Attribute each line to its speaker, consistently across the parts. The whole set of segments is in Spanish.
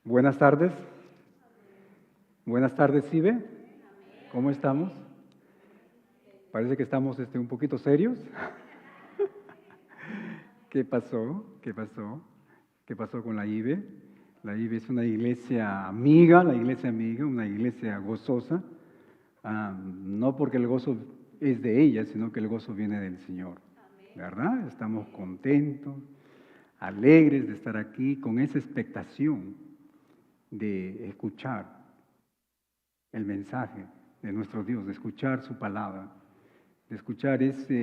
Speaker 1: Buenas tardes. Buenas tardes, Sibe. ¿Cómo estamos? Parece que estamos un poquito serios. ¿Qué pasó? ¿Qué pasó? ¿Qué pasó con la IBE? La IBE es una iglesia amiga, una iglesia gozosa. No porque el gozo es de ella, sino que el gozo viene del Señor. ¿Verdad? Estamos contentos, alegres de estar aquí con esa expectación de escuchar el mensaje de nuestro Dios, de escuchar su palabra, de escuchar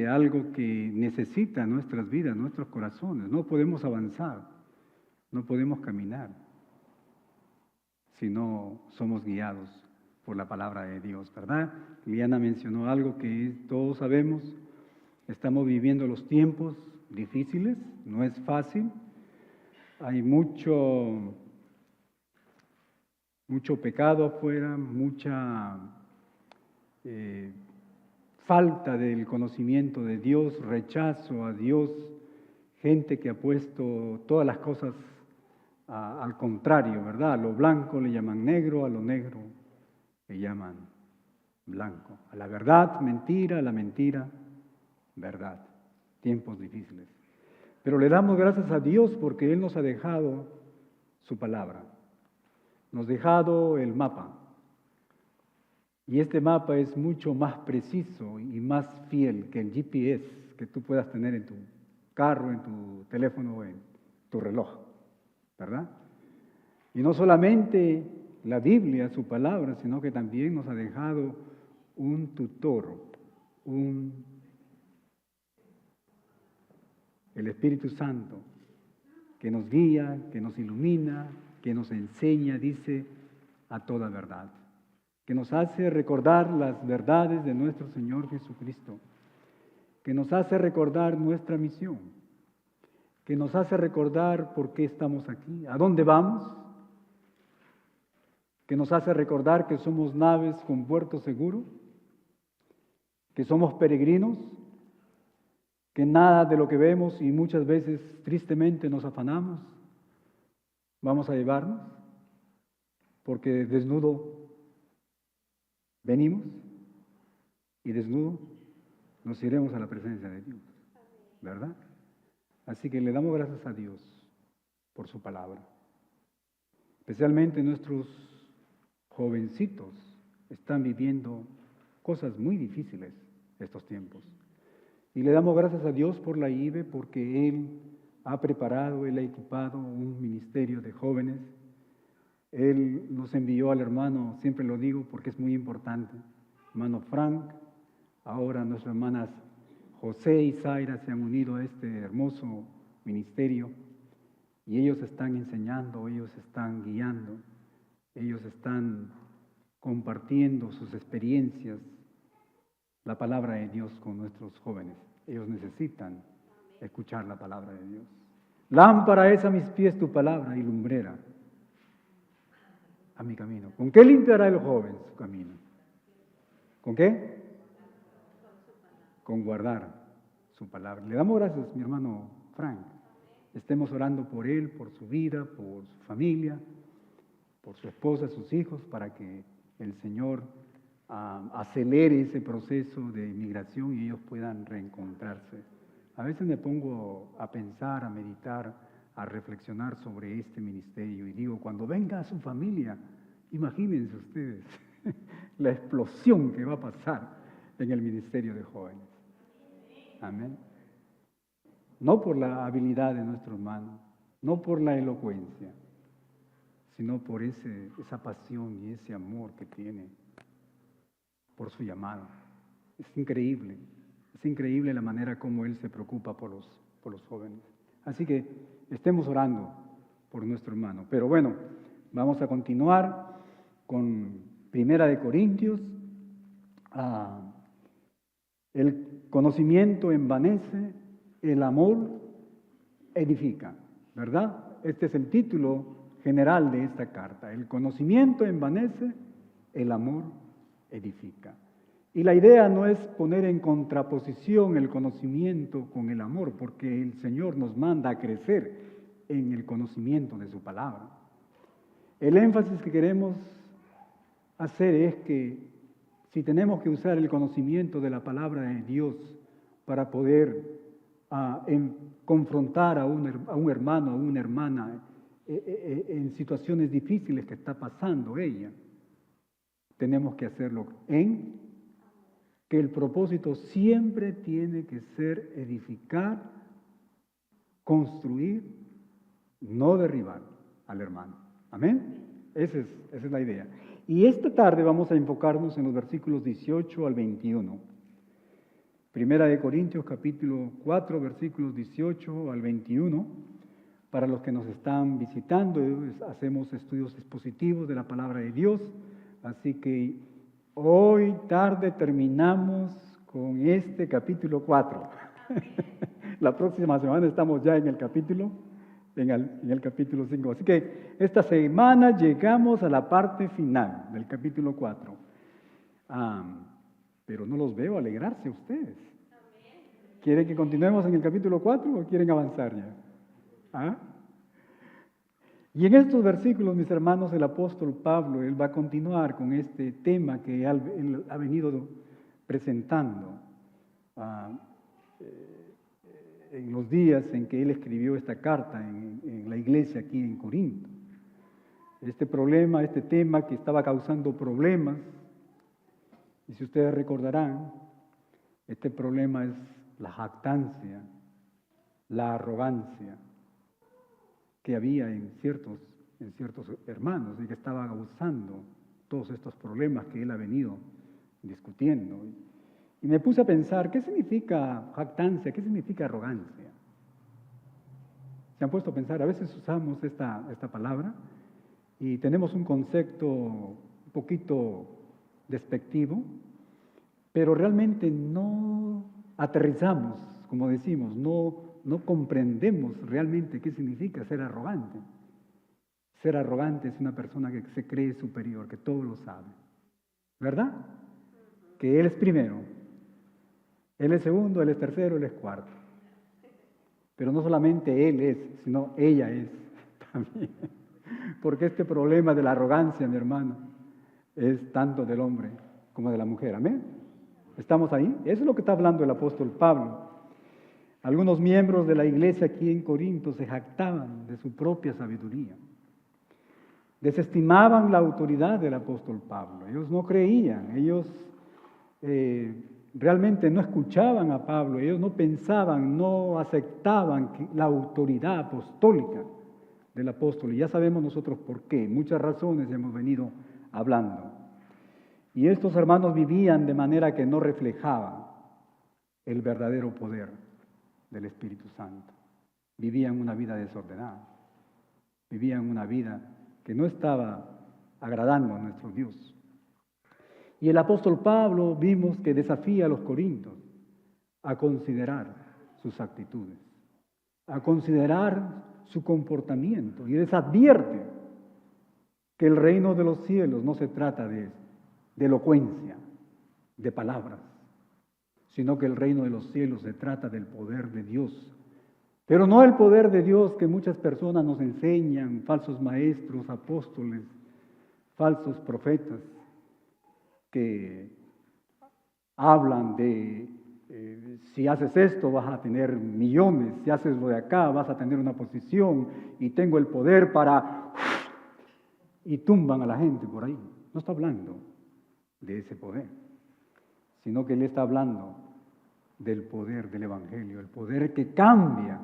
Speaker 1: algo que necesita nuestras vidas, nuestros corazones. No podemos avanzar, no podemos caminar si no somos guiados por la palabra de Dios, ¿verdad? Liliana mencionó algo que todos sabemos. Estamos viviendo los tiempos difíciles, no es fácil. Hay mucho pecado afuera, mucha falta del conocimiento de Dios, rechazo a Dios, gente que ha puesto todas las cosas al contrario, ¿verdad? A lo blanco le llaman negro, a lo negro le llaman blanco. A la verdad, mentira, a la mentira, verdad. Tiempos difíciles. Pero le damos gracias a Dios porque Él nos ha dejado su palabra. Nos ha dejado el mapa. Y este mapa es mucho más preciso y más fiel que el GPS que tú puedas tener en tu carro, en tu teléfono o en tu reloj, ¿verdad? Y no solamente la Biblia, su palabra, sino que también nos ha dejado un tutor, el Espíritu Santo, que nos guía, que nos ilumina, que nos enseña, dice, a toda verdad, que nos hace recordar las verdades de nuestro Señor Jesucristo, que nos hace recordar nuestra misión, que nos hace recordar por qué estamos aquí, a dónde vamos, que nos hace recordar que somos naves con puerto seguro, que somos peregrinos, que nada de lo que vemos y muchas veces tristemente nos afanamos, vamos a llevarnos, porque desnudo venimos y desnudo nos iremos a la presencia de Dios, ¿verdad? Así que le damos gracias a Dios por su palabra. Especialmente nuestros jovencitos están viviendo cosas muy difíciles estos tiempos. Y le damos gracias a Dios por la IBE porque Él ha preparado, Él ha equipado un ministerio de jóvenes. Él nos envió al hermano, siempre lo digo porque es muy importante, hermano Frank, ahora nuestras hermanas José y Zaira se han unido a este hermoso ministerio y ellos están enseñando, ellos están guiando, ellos están compartiendo sus experiencias, la palabra de Dios con nuestros jóvenes. Ellos necesitan escuchar la palabra de Dios. Lámpara es a mis pies tu palabra y lumbrera a mi camino. ¿Con qué limpiará el joven su camino? ¿Con qué? Con guardar su palabra. Le damos gracias, mi hermano Frank. Estemos orando por él, por su vida, por su familia, por su esposa, sus hijos, para que el Señor acelere ese proceso de inmigración y ellos puedan reencontrarse. A veces me pongo a pensar, a meditar, a reflexionar sobre este ministerio y digo, cuando venga a su familia, imagínense ustedes la explosión que va a pasar en el ministerio de jóvenes. Amén. No por la habilidad de nuestro hermano, no por la elocuencia, sino por esa pasión y ese amor que tiene por su llamado. Es increíble la manera como él se preocupa por los jóvenes. Así que estemos orando por nuestro hermano. Pero bueno, vamos a continuar con Primera de Corintios. El conocimiento envanece, el amor edifica, ¿verdad? Este es el título general de esta carta. El conocimiento envanece, el amor edifica. Y la idea no es poner en contraposición el conocimiento con el amor, porque el Señor nos manda a crecer en el conocimiento de su palabra. El énfasis que queremos hacer es que si tenemos que usar el conocimiento de la palabra de Dios para poder confrontar a un hermano, a una hermana en situaciones difíciles que está pasando ella, tenemos que hacerlo en que el propósito siempre tiene que ser edificar, construir, no derribar al hermano. ¿Amén? Esa es la idea. Y esta tarde vamos a enfocarnos en los versículos 18 al 21. Primera de Corintios capítulo 4, versículos 18 al 21. Para los que nos están visitando, hacemos estudios expositivos de la palabra de Dios. Así que hoy tarde terminamos con este capítulo 4. La próxima semana estamos ya en el capítulo 5. Así que esta semana llegamos a la parte final del capítulo 4. Pero no los veo alegrarse ustedes. ¿Quieren que continuemos en el capítulo 4 o quieren avanzar ya? Y en estos versículos, mis hermanos, el apóstol Pablo, él va a continuar con este tema que él ha venido presentando en los días en que él escribió esta carta en la iglesia aquí en Corinto. Este problema, este tema que estaba causando problemas, y si ustedes recordarán, este problema es la jactancia, la arrogancia que había en ciertos hermanos y que estaban usando todos estos problemas que él ha venido discutiendo. Y me puse a pensar, ¿qué significa jactancia? ¿Qué significa arrogancia? ¿Se han puesto a pensar? A veces usamos esta palabra y tenemos un concepto un poquito despectivo, pero realmente no aterrizamos, como decimos, no comprendemos realmente qué significa ser arrogante. Ser arrogante es una persona que se cree superior, que todo lo sabe, ¿verdad? Que él es primero, él es segundo, él es tercero, él es cuarto. Pero no solamente él es, sino ella es también. Porque este problema de la arrogancia, mi hermano, es tanto del hombre como de la mujer. ¿Amén? ¿Estamos ahí? Eso es lo que está hablando el apóstol Pablo. Algunos miembros de la iglesia aquí en Corinto se jactaban de su propia sabiduría. Desestimaban la autoridad del apóstol Pablo. Ellos no creían, ellos realmente no escuchaban a Pablo, ellos no pensaban, no aceptaban la autoridad apostólica del apóstol. Y ya sabemos nosotros por qué, muchas razones hemos venido hablando. Y estos hermanos vivían de manera que no reflejaban el verdadero poder del Espíritu Santo. Vivían una vida desordenada, vivían una vida que no estaba agradando a nuestro Dios. Y el apóstol Pablo vimos que desafía a los corintios a considerar sus actitudes, a considerar su comportamiento, y les advierte que el reino de los cielos no se trata de elocuencia, de palabras, sino que el reino de los cielos se trata del poder de Dios. Pero no el poder de Dios que muchas personas nos enseñan, falsos maestros, apóstoles, falsos profetas, que hablan de si haces esto vas a tener millones, si haces lo de acá vas a tener una posición y tengo el poder para... y tumban a la gente por ahí. No está hablando de ese poder, sino que él está hablando del poder del Evangelio, el poder que cambia,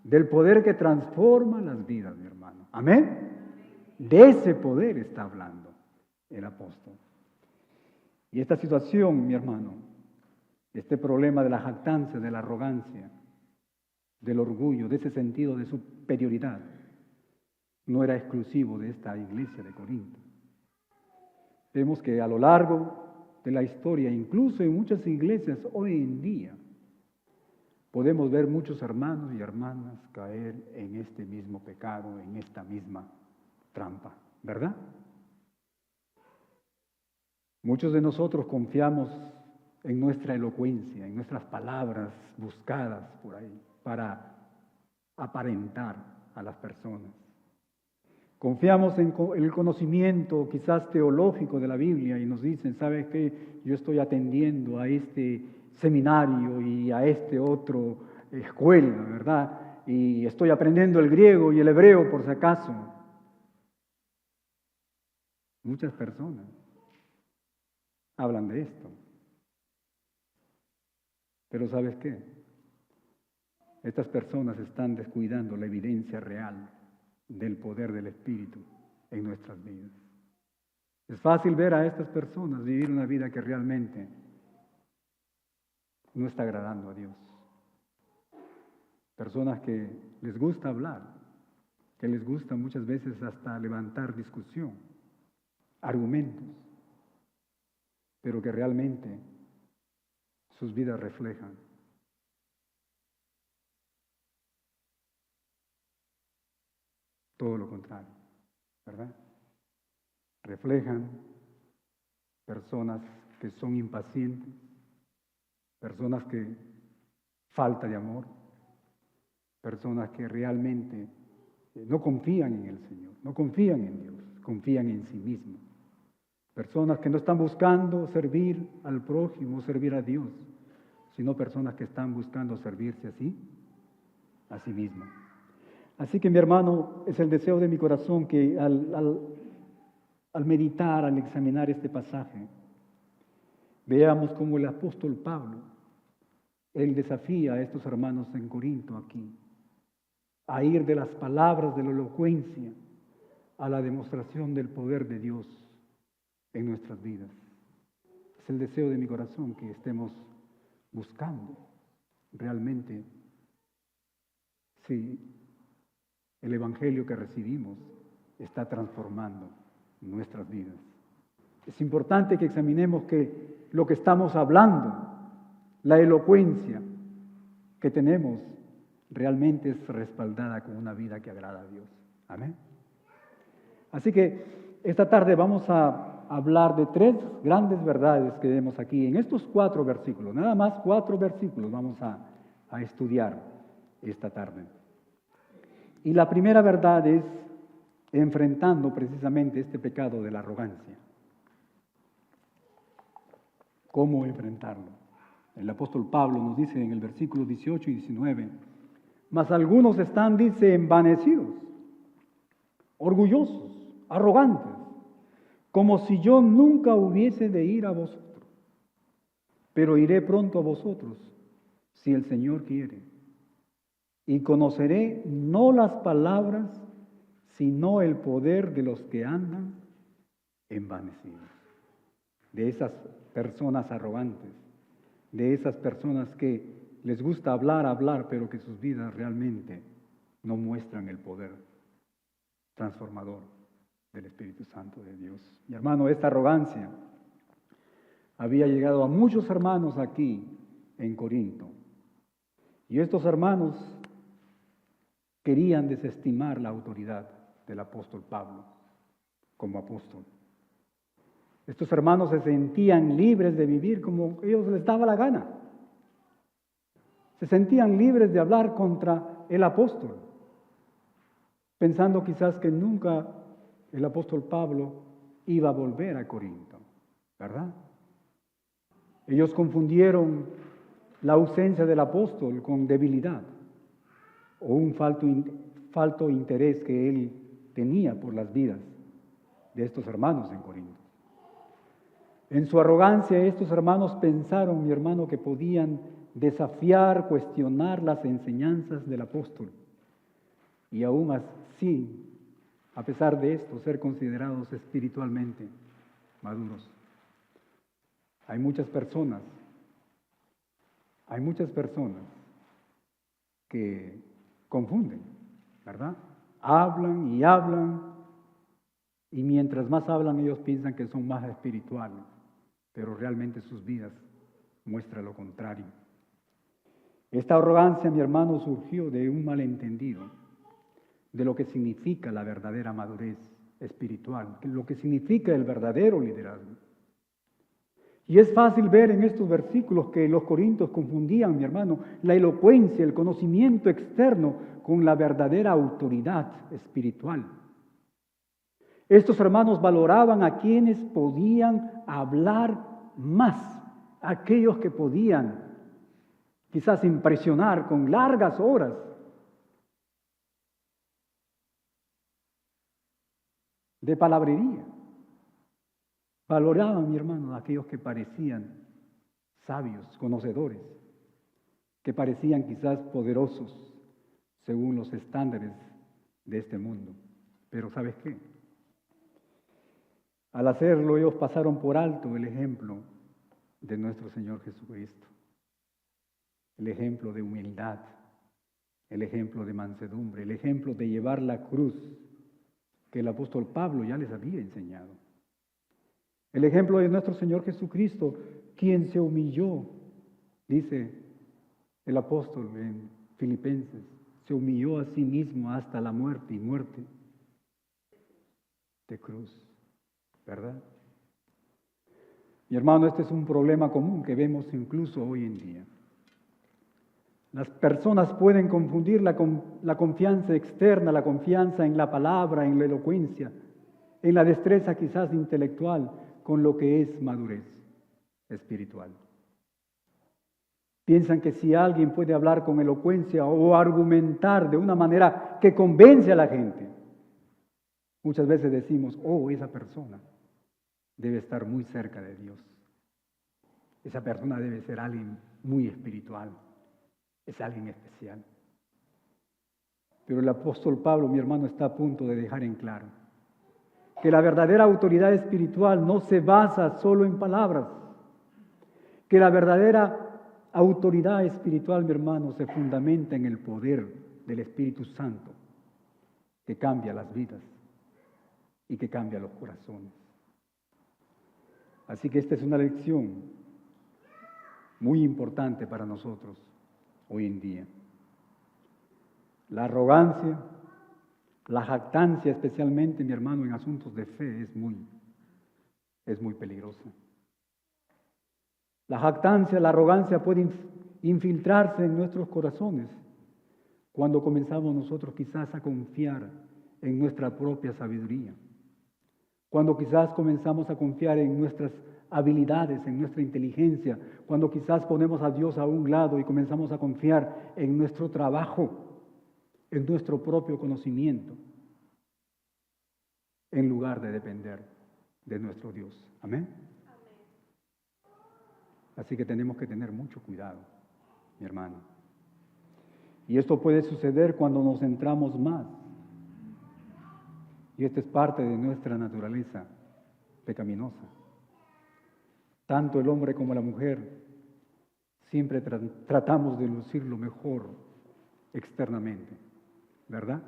Speaker 1: del poder que transforma las vidas, mi hermano. ¿Amén? De ese poder está hablando el apóstol. Y esta situación, mi hermano, este problema de la jactancia, de la arrogancia, del orgullo, de ese sentido de superioridad, no era exclusivo de esta iglesia de Corinto. Vemos que a lo largo de la historia, incluso en muchas iglesias hoy en día, podemos ver muchos hermanos y hermanas caer en este mismo pecado, en esta misma trampa, ¿verdad? Muchos de nosotros confiamos en nuestra elocuencia, en nuestras palabras buscadas por ahí para aparentar a las personas. Confiamos en el conocimiento quizás teológico de la Biblia y nos dicen, ¿sabes qué? Yo estoy atendiendo a este seminario y a este otro escuela, ¿verdad? Y estoy aprendiendo el griego y el hebreo por si acaso. Muchas personas hablan de esto. Pero ¿sabes qué? Estas personas están descuidando la evidencia real del poder del Espíritu en nuestras vidas. Es fácil ver a estas personas vivir una vida que realmente no está agradando a Dios. Personas que les gusta hablar, que les gusta muchas veces hasta levantar discusión, argumentos, pero que realmente sus vidas reflejan todo lo contrario, ¿verdad? Reflejan personas que son impacientes, personas que falta de amor, personas que realmente no confían en el Señor, no confían en Dios, confían en sí mismos. Personas que no están buscando servir al prójimo, servir a Dios, sino personas que están buscando servirse a sí mismos. Así que mi hermano, es el deseo de mi corazón que al meditar, al examinar este pasaje, veamos cómo el apóstol Pablo, él desafía a estos hermanos en Corinto aquí, a ir de las palabras de la elocuencia a la demostración del poder de Dios en nuestras vidas. Es el deseo de mi corazón que estemos buscando realmente si el evangelio que recibimos está transformando nuestras vidas. Es importante que examinemos que lo que estamos hablando, la elocuencia que tenemos, realmente es respaldada con una vida que agrada a Dios. Amén. Así que esta tarde vamos a hablar de 3 grandes verdades que vemos aquí en estos 4 versículos. Nada más 4 versículos vamos a estudiar esta tarde. Y la primera verdad es enfrentando precisamente este pecado de la arrogancia. ¿Cómo enfrentarlo? El apóstol Pablo nos dice en el versículo 18 y 19, mas algunos están, dice, envanecidos, orgullosos, arrogantes, como si yo nunca hubiese de ir a vosotros, pero iré pronto a vosotros, si el Señor quiere, y conoceré no las palabras, sino el poder de los que andan envanecidos. De esas personas arrogantes, de esas personas que les gusta hablar, pero que sus vidas realmente no muestran el poder transformador del Espíritu Santo de Dios. Mi hermano, esta arrogancia había llegado a muchos hermanos aquí en Corinto. Y estos hermanos querían desestimar la autoridad del apóstol Pablo como apóstol. Estos hermanos se sentían libres de vivir como ellos les daba la gana. Se sentían libres de hablar contra el apóstol, pensando quizás que nunca el apóstol Pablo iba a volver a Corinto, ¿verdad? Ellos confundieron la ausencia del apóstol con debilidad o un falto interés que él tenía por las vidas de estos hermanos en Corinto. En su arrogancia, estos hermanos pensaron, mi hermano, que podían desafiar, cuestionar las enseñanzas del apóstol y aún así, a pesar de esto, ser considerados espiritualmente maduros. Hay muchas personas que confunden, ¿verdad? Hablan y mientras más hablan ellos piensan que son más espirituales, pero realmente sus vidas muestran lo contrario. Esta arrogancia, mi hermano, surgió de un malentendido de lo que significa la verdadera madurez espiritual, lo que significa el verdadero liderazgo. Y es fácil ver en estos versículos que los corintios confundían, mi hermano, la elocuencia, el conocimiento externo con la verdadera autoridad espiritual. Estos hermanos valoraban a quienes podían hablar más, aquellos que podían quizás impresionar con largas horas. De palabrería. Valoraban, mi hermano, a aquellos que parecían sabios, conocedores, que parecían quizás poderosos según los estándares de este mundo. Pero ¿sabes qué? Al hacerlo, ellos pasaron por alto el ejemplo de nuestro Señor Jesucristo, el ejemplo de humildad, el ejemplo de mansedumbre, el ejemplo de llevar la cruz que el apóstol Pablo ya les había enseñado. El ejemplo de nuestro Señor Jesucristo, quien se humilló, dice el apóstol en Filipenses, se humilló a sí mismo hasta la muerte y muerte de cruz, ¿verdad? Mi hermano, este es un problema común que vemos incluso hoy en día. Las personas pueden confundir la confianza externa, la confianza en la palabra, en la elocuencia, en la destreza quizás intelectual, con lo que es madurez espiritual. Piensan que si alguien puede hablar con elocuencia o argumentar de una manera que convence a la gente, muchas veces decimos, oh, esa persona debe estar muy cerca de Dios. Esa persona debe ser alguien muy espiritual. Es alguien especial. Pero el apóstol Pablo, mi hermano, está a punto de dejar en claro que la verdadera autoridad espiritual no se basa solo en palabras, que la verdadera autoridad espiritual, mi hermano, se fundamenta en el poder del Espíritu Santo, que cambia las vidas y que cambia los corazones. Así que esta es una lección muy importante para nosotros hoy en día. La arrogancia, la jactancia, especialmente, mi hermano, en asuntos de fe, es muy peligrosa. La jactancia, la arrogancia puede infiltrarse en nuestros corazones cuando comenzamos nosotros quizás a confiar en nuestra propia sabiduría, cuando quizás comenzamos a confiar en nuestras habilidades, en nuestra inteligencia, cuando quizás ponemos a Dios a un lado y comenzamos a confiar en nuestro trabajo, en nuestro propio conocimiento, en lugar de depender de nuestro Dios. Amén. Así que tenemos que tener mucho cuidado, mi hermano. Y esto puede suceder cuando nos centramos más. Y esta es parte de nuestra naturaleza pecaminosa. Tanto el hombre como la mujer siempre tratamos de lucir lo mejor externamente, ¿verdad?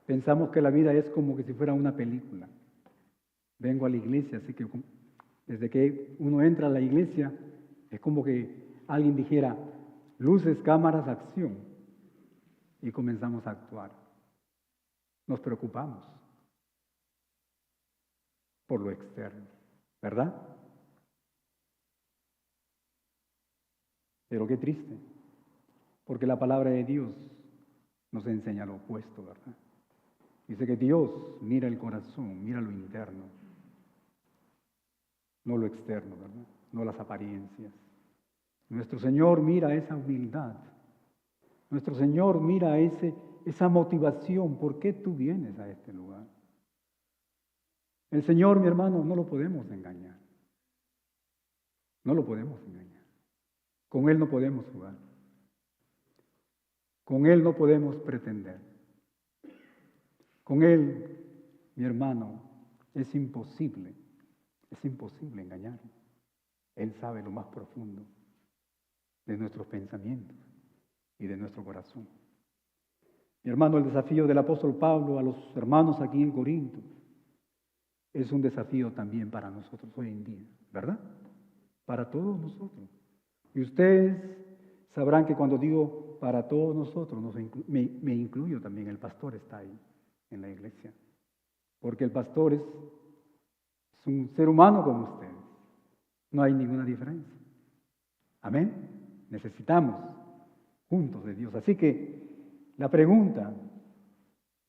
Speaker 1: Pensamos que la vida es como que si fuera una película. Vengo a la iglesia, así que desde que uno entra a la iglesia, es como que alguien dijera, luces, cámaras, acción. Y comenzamos a actuar. Nos preocupamos por lo externo, ¿verdad? Pero qué triste, porque la palabra de Dios nos enseña lo opuesto, ¿verdad? Dice que Dios mira el corazón, mira lo interno, no lo externo, ¿verdad? No las apariencias. Nuestro Señor mira esa humildad. Nuestro Señor mira esa motivación. ¿Por qué tú vienes a este lugar? El Señor, mi hermano, no lo podemos engañar. No lo podemos engañar. Con Él no podemos jugar. Con Él no podemos pretender. Con Él, mi hermano, es imposible engañarlo. Él sabe lo más profundo de nuestros pensamientos y de nuestro corazón. Mi hermano, el desafío del apóstol Pablo a los hermanos aquí en Corinto es un desafío también para nosotros hoy en día, ¿verdad? Para todos nosotros. Y ustedes sabrán que cuando digo para todos nosotros, me incluyo también, el pastor está ahí en la iglesia. Porque el pastor es un ser humano como ustedes. No hay ninguna diferencia. Amén. Necesitamos juntos de Dios. Así que la pregunta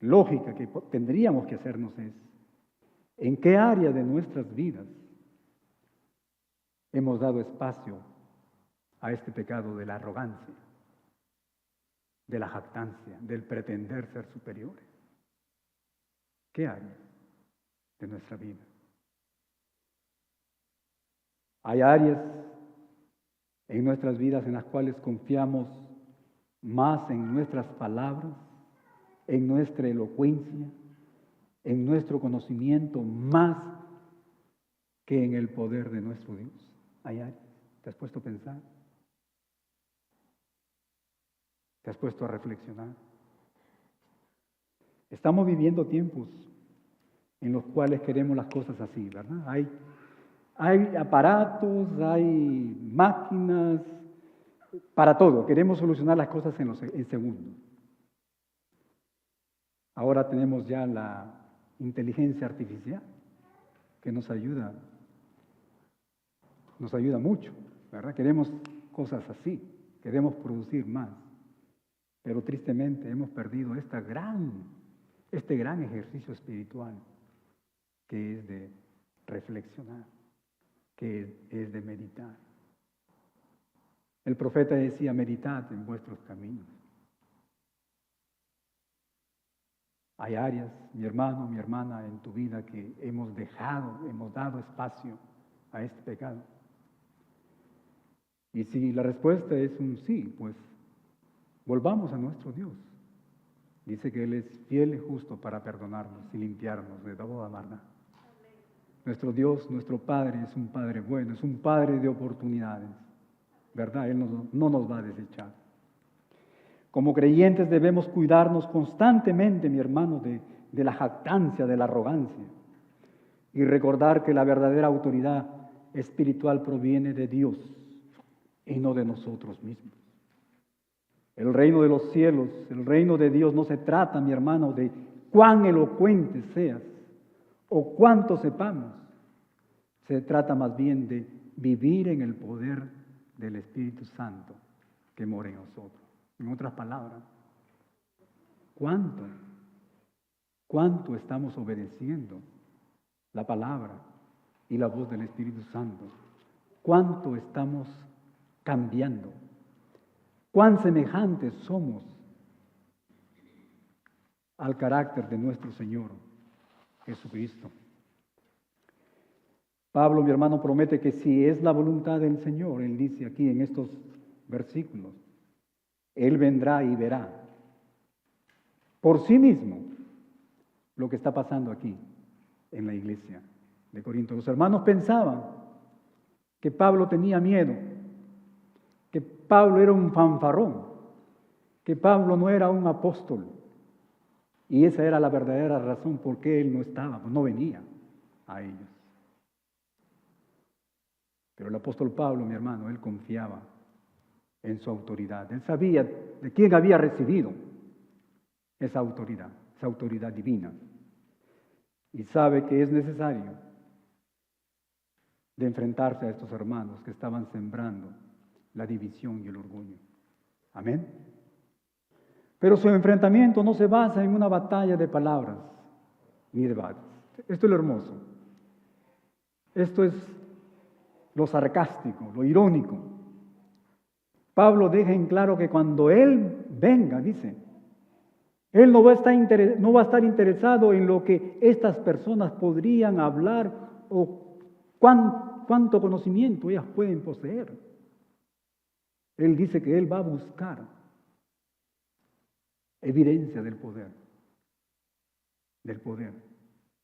Speaker 1: lógica que tendríamos que hacernos es, ¿En qué área de nuestras vidas hemos dado espacio a este pecado de la arrogancia, de la jactancia, del pretender ser superiores? ¿Qué área de nuestra vida? Hay áreas en nuestras vidas en las cuales confiamos más en nuestras palabras, en nuestra elocuencia, en nuestro conocimiento, más que en el poder de nuestro Dios. Hay áreas. ¿Te has puesto a pensar? ¿Te has puesto a reflexionar? Estamos viviendo tiempos en los cuales queremos las cosas así, ¿verdad? Hay aparatos, hay máquinas, para todo. Queremos solucionar las cosas en segundos. Ahora tenemos ya la inteligencia artificial que nos ayuda mucho, ¿verdad? Queremos cosas así, queremos producir más. Pero tristemente hemos perdido este gran ejercicio espiritual que es de reflexionar, que es de meditar. El profeta decía, meditad en vuestros caminos. Hay áreas, mi hermano, mi hermana, en tu vida que hemos dado espacio a este pecado. Y si la respuesta es un sí, pues volvamos a nuestro Dios. Dice que Él es fiel y justo para perdonarnos y limpiarnos de toda maldad. Nuestro Dios, nuestro Padre, es un Padre bueno, es un Padre de oportunidades, ¿verdad? Él no nos va a desechar. Como creyentes debemos cuidarnos constantemente, mi hermano, de la jactancia, de la arrogancia, y recordar que la verdadera autoridad espiritual proviene de Dios y no de nosotros mismos. El reino de los cielos, el reino de Dios no se trata, mi hermano, de cuán elocuente seas o cuánto sepamos. Se trata más bien de vivir en el poder del Espíritu Santo que mora en nosotros. En otras palabras, ¿cuánto estamos obedeciendo la palabra y la voz del Espíritu Santo? ¿Cuánto estamos cambiando? ¿Cuán semejantes somos al carácter de nuestro Señor Jesucristo? Pablo, mi hermano, promete que si es la voluntad del Señor, él dice aquí en estos versículos, Él vendrá y verá por sí mismo lo que está pasando aquí en la iglesia de Corinto. Los hermanos pensaban que Pablo tenía miedo, que Pablo era un fanfarrón, que Pablo no era un apóstol. Y esa era la verdadera razón por qué él no estaba, no venía a ellos. Pero el apóstol Pablo, mi hermano, él confiaba en su autoridad. Él sabía de quién había recibido esa autoridad divina. Y sabe que es necesario de enfrentarse a estos hermanos que estaban sembrando la división y el orgullo. Amén. Pero su enfrentamiento no se basa en una batalla de palabras ni debates. Esto es lo hermoso. Esto es lo sarcástico, lo irónico. Pablo deja en claro que cuando Él venga, dice, Él no va a estar interesado en lo que estas personas podrían hablar o cuánto conocimiento ellas pueden poseer. Él dice que Él va a buscar evidencia del poder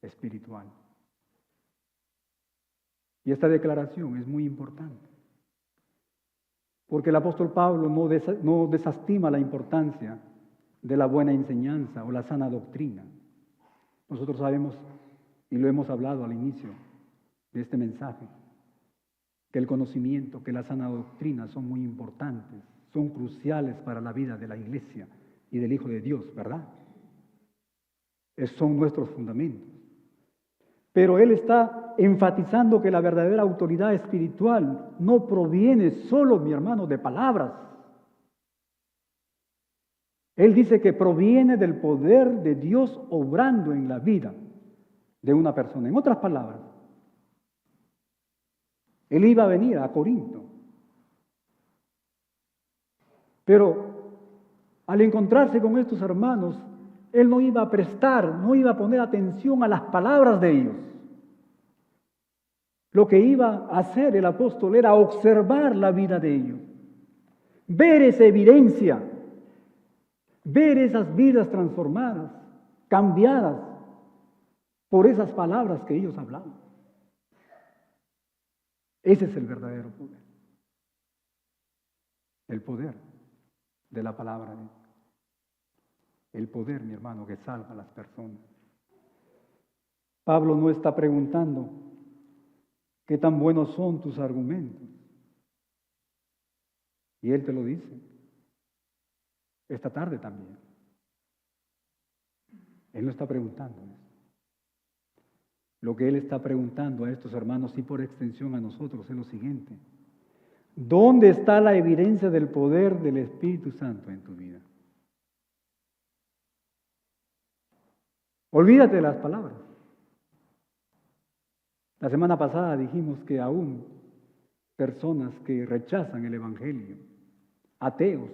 Speaker 1: espiritual. Y esta declaración es muy importante, porque el apóstol Pablo no desestima la importancia de la buena enseñanza o la sana doctrina. Nosotros sabemos, y lo hemos hablado al inicio de este mensaje, que el conocimiento, que la sana doctrina son muy importantes, son cruciales para la vida de la iglesia y del Hijo de Dios, ¿verdad? Son nuestros fundamentos. Pero él está enfatizando que la verdadera autoridad espiritual no proviene solo, mi hermano, de palabras. Él dice que proviene del poder de Dios obrando en la vida de una persona. En otras palabras, él iba a venir a Corinto. Pero al encontrarse con estos hermanos, él no iba a prestar, no iba a poner atención a las palabras de ellos. Lo que iba a hacer el apóstol era observar la vida de ellos, ver esa evidencia, ver esas vidas transformadas, cambiadas por esas palabras que ellos hablaban. Ese es el verdadero poder. El poder de la palabra de Dios. El poder, mi hermano, que salva a las personas. Pablo no está preguntando qué tan buenos son tus argumentos. Y él te lo dice. Esta tarde también. Él no está preguntando eso. Lo que él está preguntando a estos hermanos y por extensión a nosotros es lo siguiente. ¿Dónde está la evidencia del poder del Espíritu Santo en tu vida? Olvídate de las palabras. La semana pasada dijimos que aún personas que rechazan el Evangelio, ateos,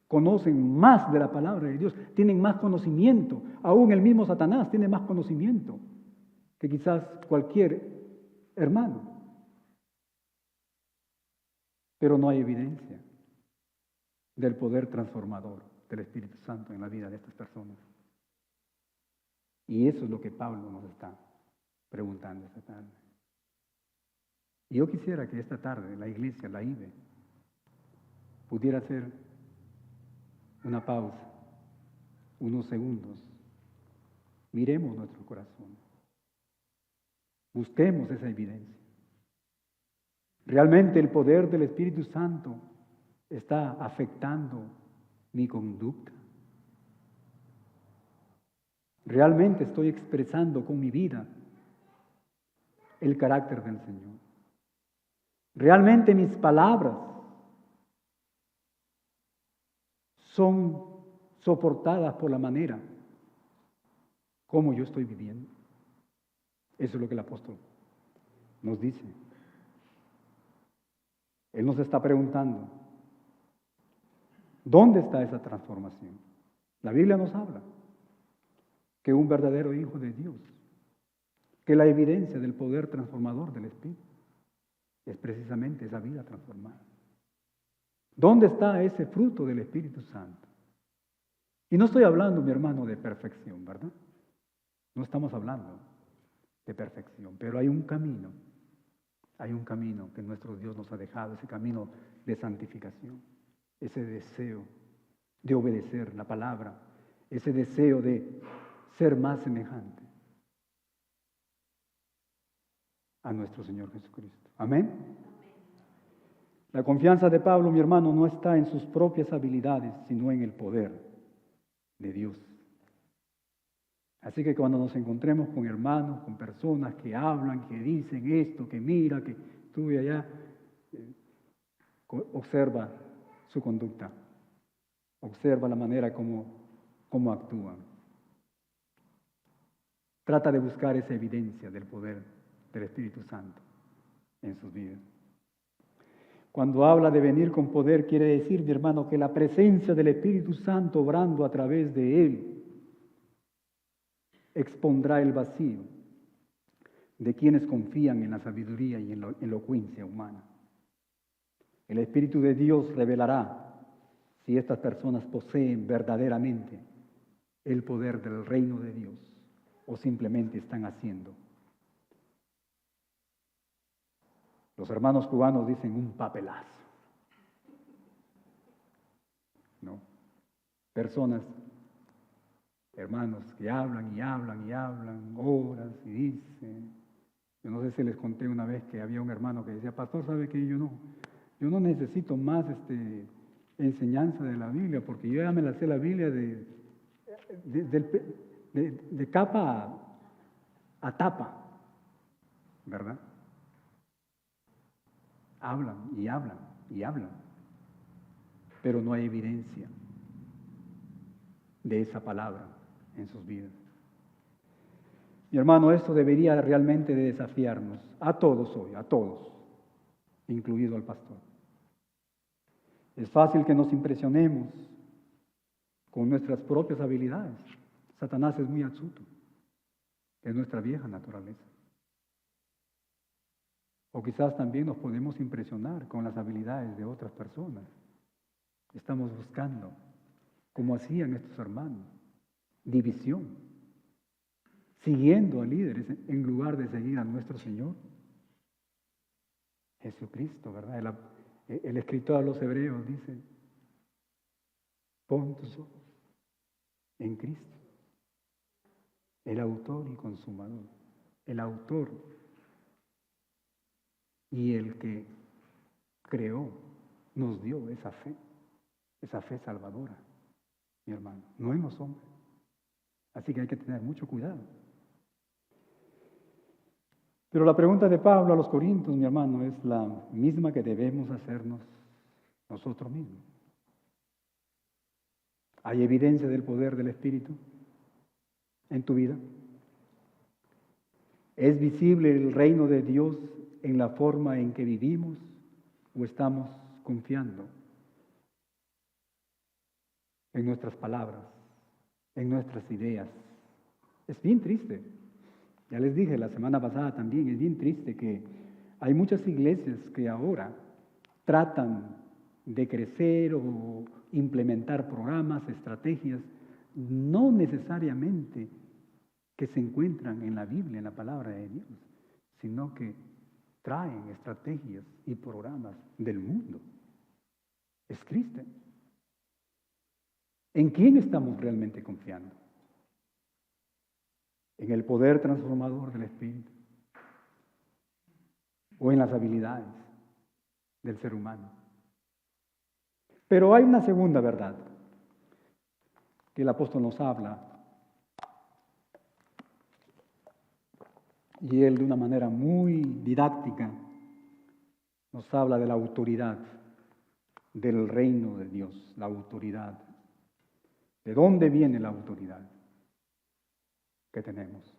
Speaker 1: conocen más de la palabra de Dios, tienen más conocimiento. Aún el mismo Satanás tiene más conocimiento que quizás cualquier hermano. Pero no hay evidencia del poder transformador del Espíritu Santo en la vida de estas personas. Y eso es lo que Pablo nos está preguntando esta tarde. Y yo quisiera que esta tarde la iglesia, la IBE, pudiera hacer una pausa, unos segundos. Miremos nuestro corazón. Busquemos esa evidencia. ¿Realmente el poder del Espíritu Santo está afectando mi conducta? ¿Realmente estoy expresando con mi vida el carácter del Señor? ¿Realmente mis palabras son soportadas por la manera como yo estoy viviendo? Eso es lo que el apóstol nos dice. Él nos está preguntando, ¿dónde está esa transformación? La Biblia nos habla que un verdadero hijo de Dios, que la evidencia del poder transformador del Espíritu es precisamente esa vida transformada. ¿Dónde está ese fruto del Espíritu Santo? Y no estoy hablando, mi hermano, de perfección, ¿verdad? No estamos hablando de perfección, pero hay un camino que nuestro Dios nos ha dejado, ese camino de santificación, ese deseo de obedecer la palabra, ese deseo de ser más semejante a nuestro Señor Jesucristo. Amén. La confianza de Pablo, mi hermano, no está en sus propias habilidades, sino en el poder de Dios. Así que cuando nos encontremos con hermanos, con personas que hablan, que dicen esto, que mira, que estuve allá, observa su conducta, observa la manera como actúan. Trata de buscar esa evidencia del poder del Espíritu Santo en sus vidas. Cuando habla de venir con poder, quiere decir, mi hermano, que la presencia del Espíritu Santo obrando a través de él expondrá el vacío de quienes confían en la sabiduría y en la elocuencia humana. El Espíritu de Dios revelará si estas personas poseen verdaderamente el poder del reino de Dios o simplemente están haciendo. Los hermanos cubanos dicen un papelazo. ¿No? Personas, hermanos, que hablan y hablan y hablan horas y dicen. Yo no sé si les conté una vez que había un hermano que decía, pastor, ¿sabe qué? Yo no necesito más enseñanza de la Biblia, porque yo ya me la sé la Biblia de capa a tapa, ¿verdad? Hablan y hablan y hablan, pero no hay evidencia de esa palabra en sus vidas. Mi hermano, esto debería realmente de desafiarnos, a todos hoy, a todos, incluido al pastor. Es fácil que nos impresionemos con nuestras propias habilidades. Satanás es muy astuto, es nuestra vieja naturaleza. O quizás también nos podemos impresionar con las habilidades de otras personas. Estamos buscando, como hacían estos hermanos, división, siguiendo a líderes en lugar de seguir a nuestro Señor Jesucristo, ¿verdad? El escritor a los Hebreos dice, pon tus ojos en Cristo, el autor y consumador, el autor y el que creó, nos dio esa fe salvadora, mi hermano, no en los hombres. Así que hay que tener mucho cuidado. Pero la pregunta de Pablo a los Corintios, mi hermano, es la misma que debemos hacernos nosotros mismos. ¿Hay evidencia del poder del Espíritu en tu vida? ¿Es visible el reino de Dios en la forma en que vivimos o estamos confiando en nuestras palabras, en nuestras ideas? Es bien triste. Ya les dije la semana pasada también, es bien triste que hay muchas iglesias que ahora tratan de crecer o implementar programas, estrategias, no necesariamente que se encuentran en la Biblia, en la palabra de Dios, sino que traen estrategias y programas del mundo. Es triste. ¿En quién estamos realmente confiando? ¿En el poder transformador del Espíritu? ¿O en las habilidades del ser humano? Pero hay una segunda verdad que el apóstol nos habla, y él de una manera muy didáctica nos habla de la autoridad del reino de Dios, la autoridad. ¿De dónde viene la autoridad que tenemos?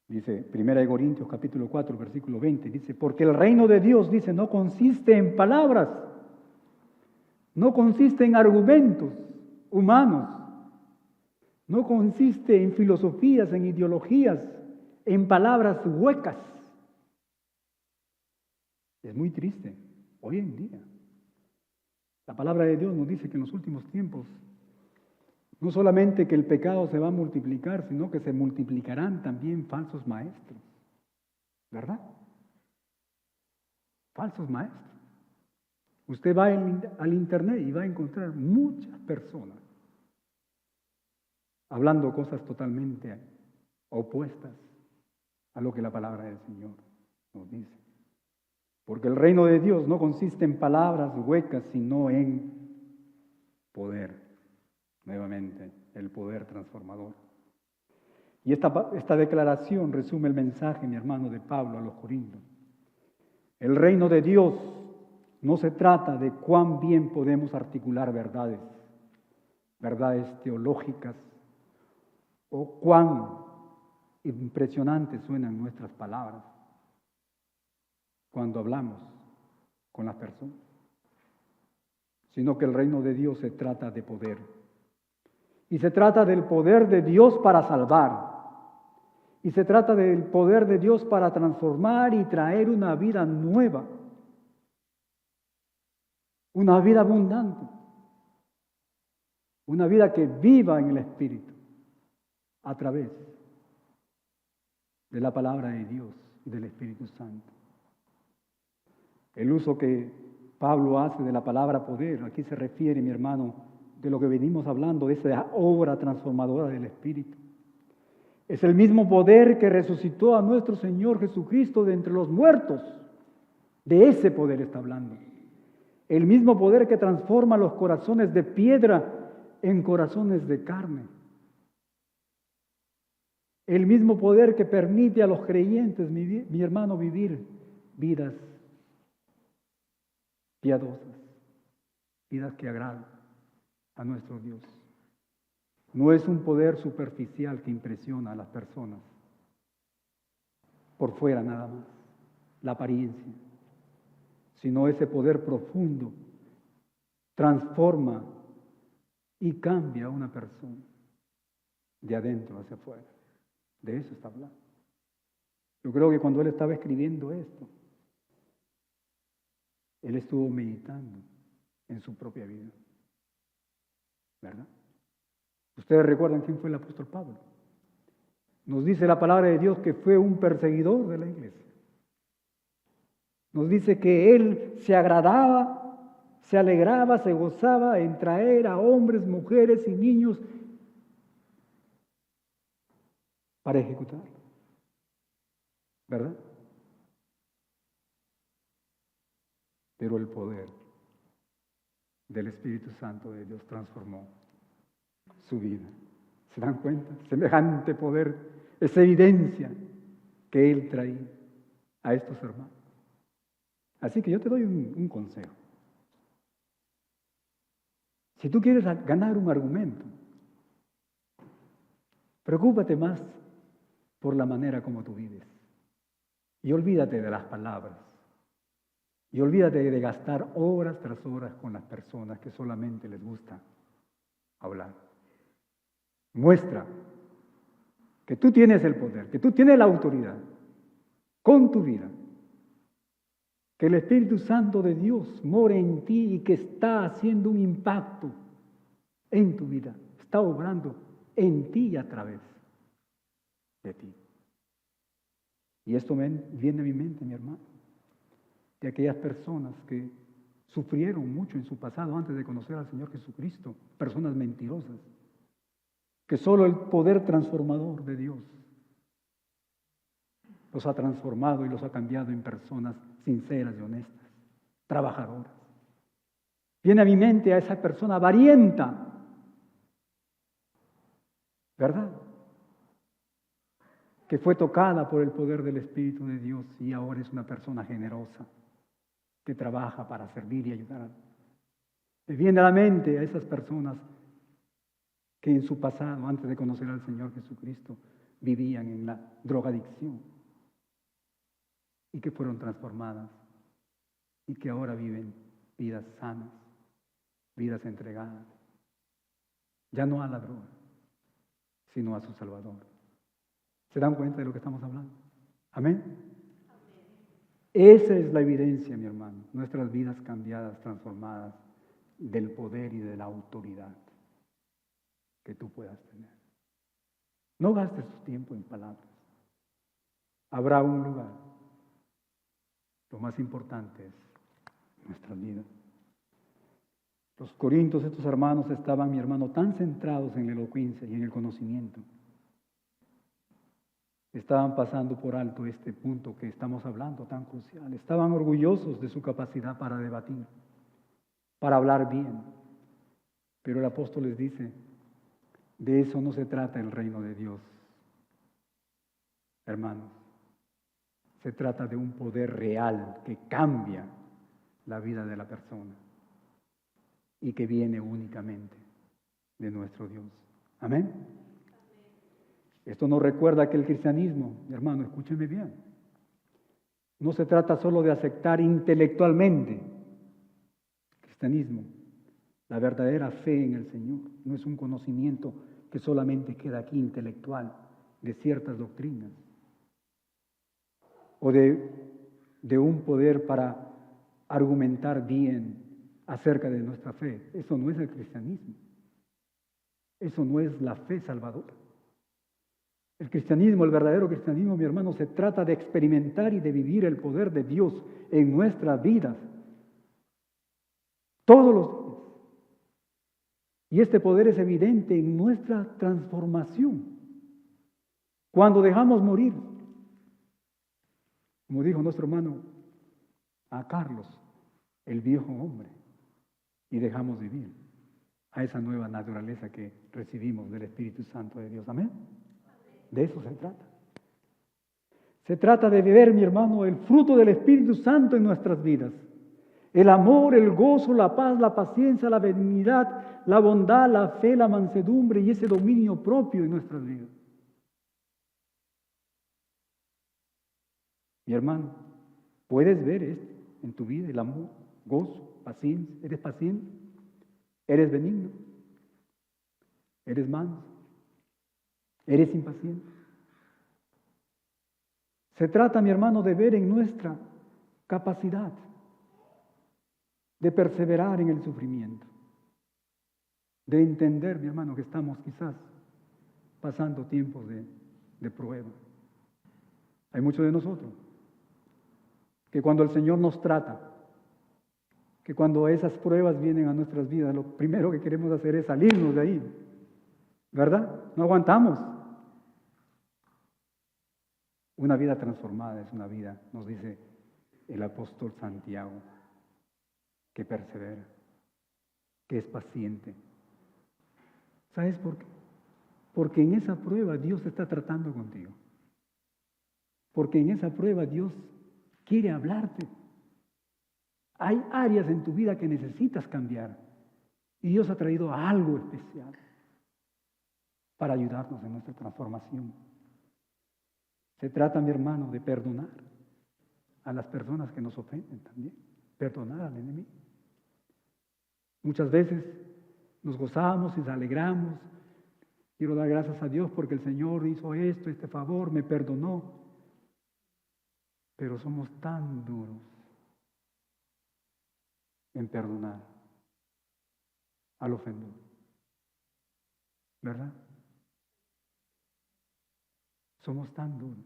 Speaker 1: Dice 1 Corintios capítulo 4, versículo 20, dice, porque el reino de Dios, dice, no consiste en palabras, no consiste en argumentos humanos, no consiste en filosofías, en ideologías, en palabras huecas. Es muy triste hoy en día. La palabra de Dios nos dice que en los últimos tiempos no solamente que el pecado se va a multiplicar, sino que se multiplicarán también falsos maestros. ¿Verdad? Falsos maestros. Usted va al internet y va a encontrar muchas personas hablando cosas totalmente opuestas a lo que la palabra del Señor nos dice. Porque el reino de Dios no consiste en palabras huecas, sino en poder. Nuevamente, el poder transformador. Y esta declaración resume el mensaje, mi hermano, de Pablo a los Corintios. El reino de Dios no se trata de cuán bien podemos articular verdades teológicas, o cuán impresionantes suenan nuestras palabras cuando hablamos con las personas, sino que el reino de Dios se trata de poder. Y se trata del poder de Dios para salvar. Y se trata del poder de Dios para transformar y traer una vida nueva. Una vida abundante. Una vida que viva en el Espíritu. A través de la palabra de Dios y del Espíritu Santo. El uso que Pablo hace de la palabra poder, aquí se refiere, mi hermano, de lo que venimos hablando, de esa obra transformadora del Espíritu. Es el mismo poder que resucitó a nuestro Señor Jesucristo de entre los muertos. De ese poder está hablando. El mismo poder que transforma los corazones de piedra en corazones de carne. El mismo poder que permite a los creyentes, mi hermano, vivir vidas piadosas, vidas que agradan a nuestro Dios. No es un poder superficial que impresiona a las personas, por fuera nada más, la apariencia, sino ese poder profundo transforma y cambia a una persona de adentro hacia afuera. De eso está hablando. Yo creo que cuando él estaba escribiendo esto, él estuvo meditando en su propia vida, ¿verdad? Ustedes recuerdan quién fue el apóstol Pablo. Nos dice la palabra de Dios que fue un perseguidor de la iglesia. Nos dice que él se agradaba, se alegraba, se gozaba en traer a hombres, mujeres y niños para ejecutarlo, ¿verdad? Pero el poder del Espíritu Santo de Dios transformó su vida. ¿Se dan cuenta? Semejante poder es evidencia que él traía a estos hermanos. Así que yo te doy un consejo. Si tú quieres ganar un argumento, preocúpate más por la manera como tú vives. Y olvídate de las palabras. Y olvídate de gastar horas tras horas con las personas que solamente les gusta hablar. Muestra que tú tienes el poder, que tú tienes la autoridad con tu vida. Que el Espíritu Santo de Dios more en ti y que está haciendo un impacto en tu vida. Está obrando en ti y a través de ti. Y esto viene a mi mente, mi hermano, de aquellas personas que sufrieron mucho en su pasado antes de conocer al Señor Jesucristo, personas mentirosas, que solo el poder transformador de Dios los ha transformado y los ha cambiado en personas sinceras y honestas, trabajadoras. Viene a mi mente a esa persona avarienta, ¿verdad? Que fue tocada por el poder del Espíritu de Dios y ahora es una persona generosa, que trabaja para servir y ayudar. Me viene a la mente a esas personas que en su pasado, antes de conocer al Señor Jesucristo, vivían en la drogadicción y que fueron transformadas y que ahora viven vidas sanas, vidas entregadas, ya no a la droga, sino a su Salvador. ¿Se dan cuenta de lo que estamos hablando? ¿Amén? Esa es la evidencia, mi hermano, nuestras vidas cambiadas, transformadas, del poder y de la autoridad que tú puedas tener. No gastes tu tiempo en palabras. Habrá un lugar. Lo más importante es nuestras vidas. Los corintios, estos hermanos, estaban, mi hermano, tan centrados en la elocuencia y en el conocimiento. Estaban pasando por alto este punto que estamos hablando, tan crucial. Estaban orgullosos de su capacidad para debatir, para hablar bien. Pero el apóstol les dice, de eso no se trata el reino de Dios, hermanos. Se trata de un poder real que cambia la vida de la persona y que viene únicamente de nuestro Dios. Amén. Esto nos recuerda que el cristianismo, mi hermano, escúcheme bien, no se trata solo de aceptar intelectualmente. El cristianismo, la verdadera fe en el Señor, no es un conocimiento que solamente queda aquí intelectual de ciertas doctrinas o de un poder para argumentar bien acerca de nuestra fe. Eso no es el cristianismo. Eso no es la fe salvadora. El cristianismo, el verdadero cristianismo, mi hermano, se trata de experimentar y de vivir el poder de Dios en nuestras vidas. Todos los días. Y este poder es evidente en nuestra transformación. Cuando dejamos morir, como dijo nuestro hermano a Carlos, el viejo hombre, y dejamos vivir a esa nueva naturaleza que recibimos del Espíritu Santo de Dios. Amén. De eso se trata. Se trata de beber, mi hermano, el fruto del Espíritu Santo en nuestras vidas. El amor, el gozo, la paz, la paciencia, la benignidad, la bondad, la fe, la mansedumbre y ese dominio propio en nuestras vidas. Mi hermano, ¿puedes ver esto en tu vida? El amor, gozo, paciencia. ¿Eres paciente? ¿Eres benigno? ¿Eres manso? ¿Eres impaciente? Se trata, mi hermano, de ver en nuestra capacidad de perseverar en el sufrimiento, de entender, mi hermano, que estamos quizás pasando tiempos de prueba. Hay muchos de nosotros que cuando el Señor nos trata, que cuando esas pruebas vienen a nuestras vidas, lo primero que queremos hacer es salirnos de ahí, ¿verdad? No aguantamos. Una vida transformada es una vida, nos dice el apóstol Santiago, que persevera, que es paciente. ¿Sabes por qué? Porque en esa prueba Dios está tratando contigo. Porque en esa prueba Dios quiere hablarte. Hay áreas en tu vida que necesitas cambiar. Y Dios ha traído algo especial para ayudarnos en nuestra transformación. Se trata, mi hermano, de perdonar a las personas que nos ofenden también. Perdonar al enemigo. Muchas veces nos gozamos y nos alegramos. Quiero dar gracias a Dios porque el Señor hizo esto, este favor, me perdonó. Pero somos tan duros en perdonar al ofensor, ¿verdad? Somos tan duros.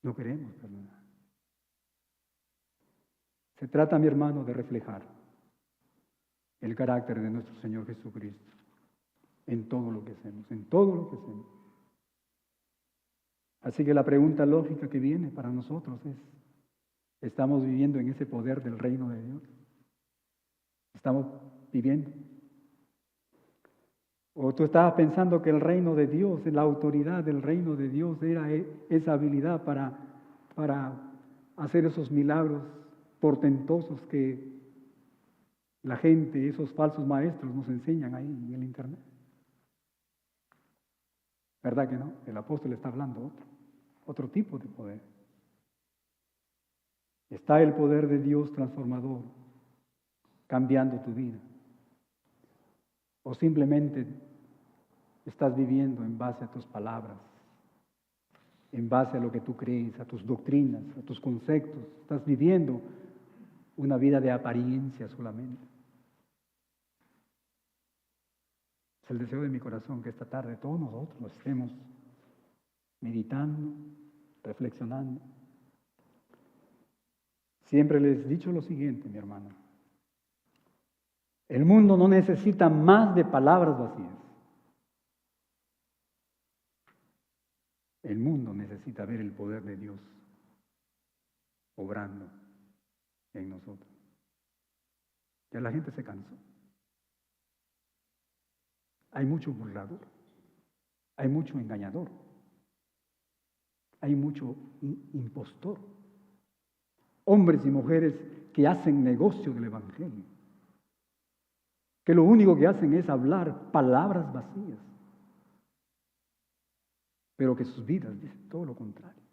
Speaker 1: No queremos perdonar. Se trata, mi hermano, de reflejar el carácter de nuestro Señor Jesucristo en todo lo que hacemos, en todo lo que hacemos. Así que la pregunta lógica que viene para nosotros es, ¿estamos viviendo en ese poder del reino de Dios? ¿Estamos viviendo? ¿O tú estabas pensando que el reino de Dios, la autoridad del reino de Dios era esa habilidad para hacer esos milagros portentosos que la gente, esos falsos maestros nos enseñan ahí en el internet? ¿Verdad que no? El apóstol está hablando otro tipo de poder. Está el poder de Dios transformador, cambiando tu vida. O simplemente estás viviendo en base a tus palabras, en base a lo que tú crees, a tus doctrinas, a tus conceptos. Estás viviendo una vida de apariencia solamente. Es el deseo de mi corazón que esta tarde todos nosotros estemos meditando, reflexionando. Siempre les he dicho lo siguiente, mi hermano. El mundo no necesita más de palabras vacías. El mundo necesita ver el poder de Dios obrando en nosotros. Ya la gente se cansó. Hay mucho burlador, hay mucho engañador, hay mucho impostor. Hombres y mujeres que hacen negocio del Evangelio, que lo único que hacen es hablar palabras vacías, pero que sus vidas dicen todo lo contrario.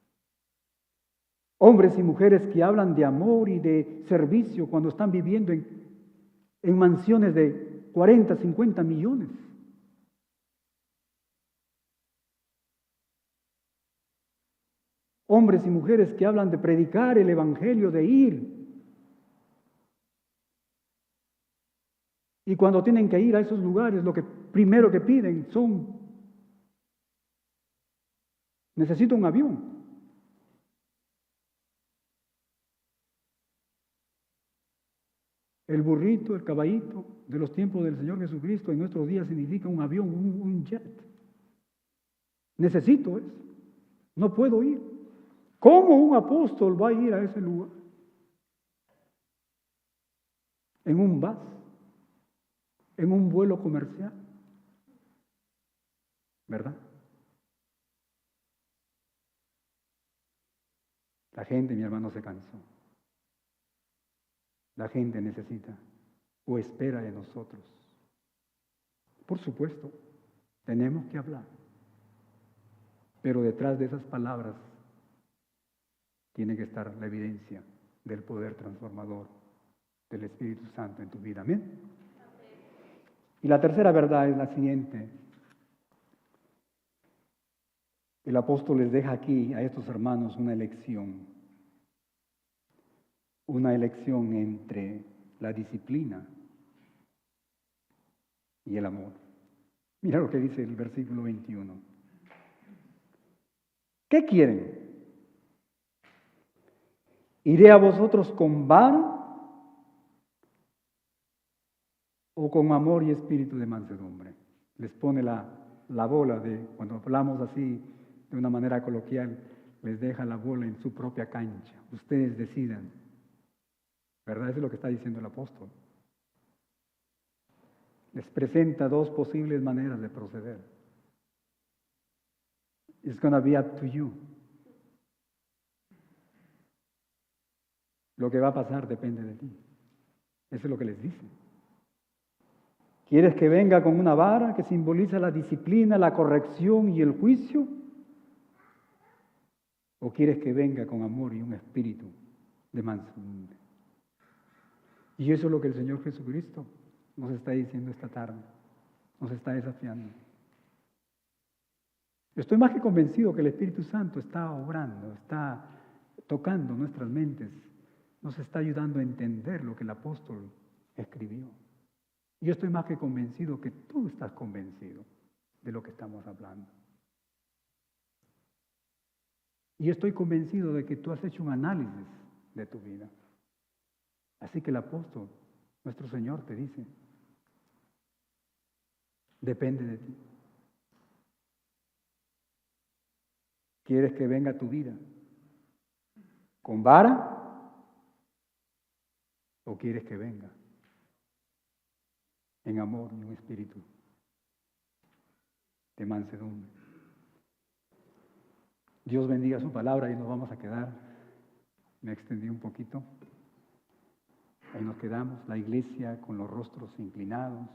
Speaker 1: Hombres y mujeres que hablan de amor y de servicio cuando están viviendo en mansiones de 40, 50 millones. Hombres y mujeres que hablan de predicar el Evangelio, de ir. Y cuando tienen que ir a esos lugares, lo que primero que piden son, necesito un avión. El burrito, el caballito de los tiempos del Señor Jesucristo en nuestros días significa un avión, un jet. Necesito eso. No puedo ir. ¿Cómo un apóstol va a ir a ese lugar? En un bus, en un vuelo comercial, ¿verdad? La gente, mi hermano, se cansó. La gente necesita o espera de nosotros. Por supuesto, tenemos que hablar, pero detrás de esas palabras tiene que estar la evidencia del poder transformador del Espíritu Santo en tu vida. Amén. Y la tercera verdad es la siguiente. El apóstol les deja aquí a estos hermanos una elección entre la disciplina y el amor. Mira lo que dice el versículo 21. ¿Qué quieren? ¿Iré a vosotros con vara o con amor y espíritu de mansedumbre? Les pone la bola de, cuando hablamos así de una manera coloquial, les deja la bola en su propia cancha. Ustedes decidan. ¿Verdad? Eso es lo que está diciendo el apóstol. Les presenta dos posibles maneras de proceder. It's going to be up to you. Lo que va a pasar depende de ti. Eso es lo que les dice. ¿Quieres que venga con una vara que simboliza la disciplina, la corrección y el juicio? ¿O quieres que venga con amor y un espíritu de mansedumbre? Y eso es lo que el Señor Jesucristo nos está diciendo esta tarde. Nos está desafiando. Estoy más que convencido que el Espíritu Santo está obrando, está tocando nuestras mentes, nos está ayudando a entender lo que el apóstol escribió. Yo estoy más que convencido que tú estás convencido de lo que estamos hablando. Y estoy convencido de que tú has hecho un análisis de tu vida. Así que el apóstol, nuestro Señor, te dice, depende de ti. ¿Quieres que venga tu vida con vara o quieres que venga en amor y un espíritu de mansedumbre? Dios bendiga su palabra y nos vamos a quedar. Me extendí un poquito. Ahí nos quedamos, la iglesia con los rostros inclinados.